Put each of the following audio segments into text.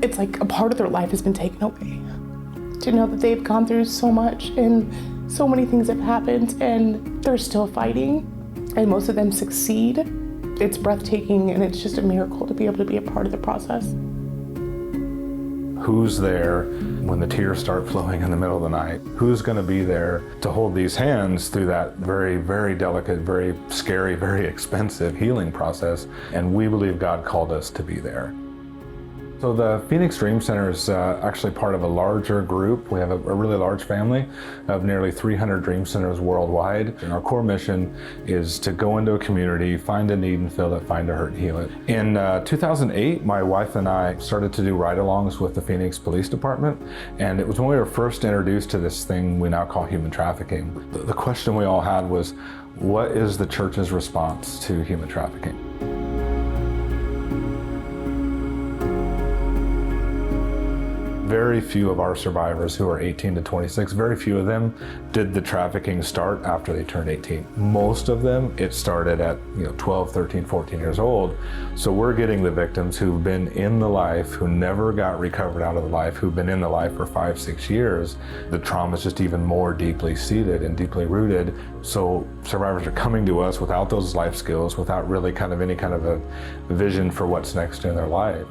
it's like a part of their life has been taken away. To know that they've gone through so much and so many things have happened and they're still fighting and most of them succeed. It's breathtaking and it's just a miracle to be able to be a part of the process. Who's there when the tears start flowing in the middle of the night? Who's going to be there to hold these hands through that very, very delicate, very scary, very expensive healing process? And we believe God called us to be there. So the Phoenix Dream Center is actually part of a larger group. We have a really large family of nearly 300 dream centers worldwide. And our core mission is to go into a community, find a need and fill it, find a hurt and heal it. In 2008, my wife and I started to do ride-alongs with the Phoenix Police Department. And it was when we were first introduced to this thing we now call human trafficking. The question we all had was, what is the church's response to human trafficking? Very few of our survivors who are 18 to 26, very few of them did the trafficking start after they turned 18. Most of them, it started at 12, 13, 14 years old. So we're getting the victims who've been in the life, who never got recovered out of the life, who've been in the life for 5, 6 years. The trauma is just even more deeply seated and deeply rooted. So survivors are coming to us without those life skills, without really any kind of a vision for what's next in their life.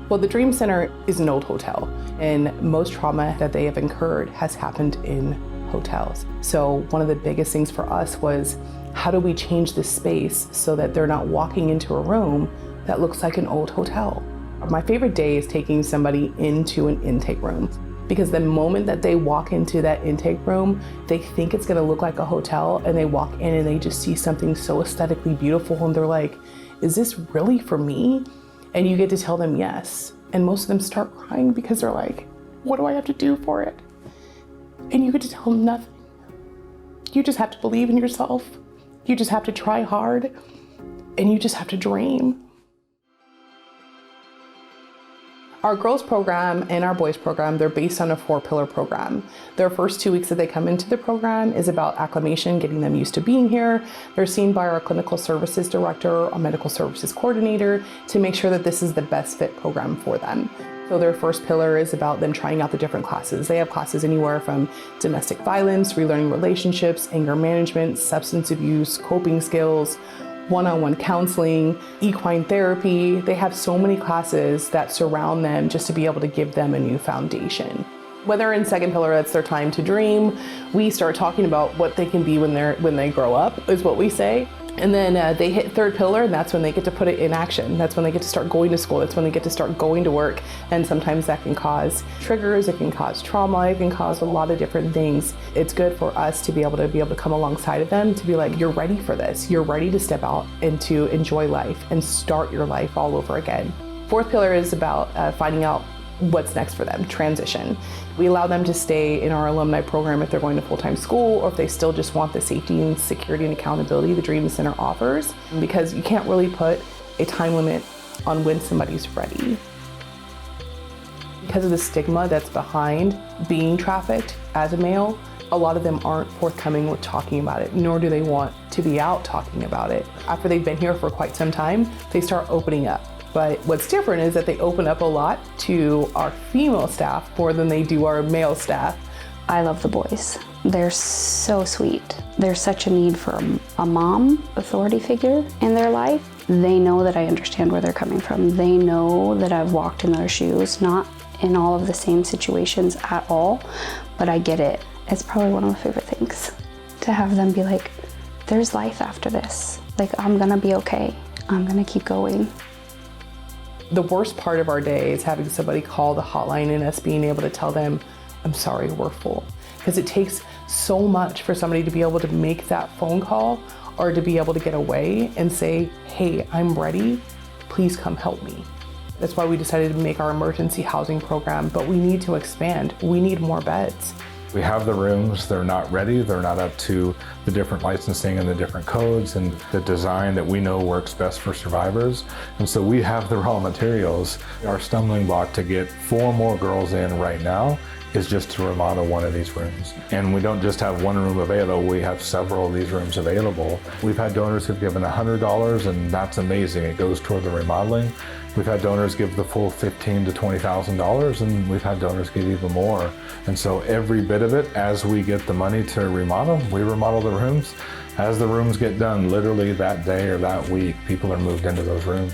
Well, the Dream Center is an old hotel, and most trauma that they have incurred has happened in hotels. So one of the biggest things for us was, how do we change the space so that they're not walking into a room that looks like an old hotel? My favorite day is taking somebody into an intake room, because the moment that they walk into that intake room, they think it's gonna look like a hotel, and they walk in and they just see something so aesthetically beautiful, and they're like, is this really for me? And you get to tell them yes. And most of them start crying because they're like, what do I have to do for it? And you get to tell them nothing. You just have to believe in yourself. You just have to try hard, and you just have to dream. Our girls program and our boys program, they're based on a 4-pillar program. Their first 2 weeks that they come into the program is about acclimation, getting them used to being here. They're seen by our clinical services director, our medical services coordinator, to make sure that this is the best fit program for them. So their first pillar is about them trying out the different classes. They have classes anywhere from domestic violence, relearning relationships, anger management, substance abuse, coping skills, one-on-one counseling, equine therapy. They have so many classes that surround them just to be able to give them a new foundation. When they're in second pillar, that's their time to dream. We start talking about what they can be when they grow up, is what we say. And then they hit third pillar, and that's when they get to put it in action. That's when they get to start going to school. That's when they get to start going to work. And sometimes that can cause triggers, it can cause trauma, it can cause a lot of different things. It's good for us to be able to come alongside of them, to be like, you're ready for this. You're ready to step out and to enjoy life and start your life all over again. Fourth pillar is about finding out what's next for them, transition. We allow them to stay in our alumni program if they're going to full-time school, or if they still just want the safety and security and accountability the Dream Center offers, because you can't really put a time limit on when somebody's ready. Because of the stigma that's behind being trafficked as a male, a lot of them aren't forthcoming with talking about it, nor do they want to be out talking about it. After they've been here for quite some time, they start opening up. But what's different is that they open up a lot to our female staff more than they do our male staff. I love the boys. They're so sweet. There's such a need for a mom authority figure in their life. They know that I understand where they're coming from. They know that I've walked in their shoes, not in all of the same situations at all, but I get it. It's probably one of my favorite things, to have them be like, there's life after this. Like, I'm gonna be okay. I'm gonna keep going. The worst part of our day is having somebody call the hotline and us being able to tell them, I'm sorry, we're full. Because it takes so much for somebody to be able to make that phone call, or to be able to get away and say, hey, I'm ready, please come help me. That's why we decided to make our emergency housing program, but we need to expand. We need more beds. We have the rooms, they're not ready, they're not up to the different licensing and the different codes and the design that we know works best for survivors. And so we have the raw materials. Our stumbling block to get 4 more girls in right now is just to remodel one of these rooms. And we don't just have one room available, we have several of these rooms available. We've had donors who've given $100, and that's amazing. It goes toward the remodeling. We've had donors give the full $15,000 to $20,000, and we've had donors give even more. And so every bit of it, as we get the money to remodel, we remodel the rooms. As the rooms get done, literally that day or that week, people are moved into those rooms.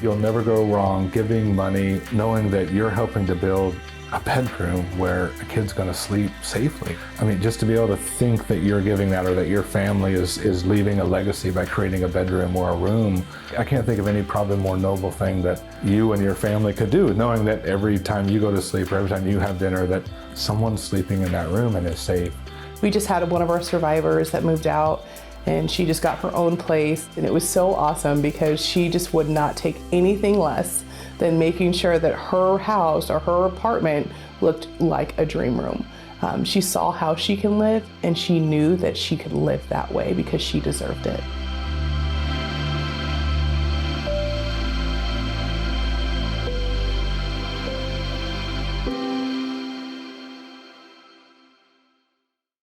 You'll never go wrong giving money, knowing that you're helping to build a bedroom where a kid's gonna sleep safely. I mean, just to be able to think that you're giving that, or that your family is leaving a legacy by creating a bedroom or a room. I can't think of any probably more noble thing that you and your family could do, knowing that every time you go to sleep or every time you have dinner, that someone's sleeping in that room and is safe. We just had one of our survivors that moved out, and she just got her own place, and it was so awesome because she just would not take anything less than making sure that her house or her apartment looked like a dream room. She saw how she can live, and she knew that she could live that way because she deserved it.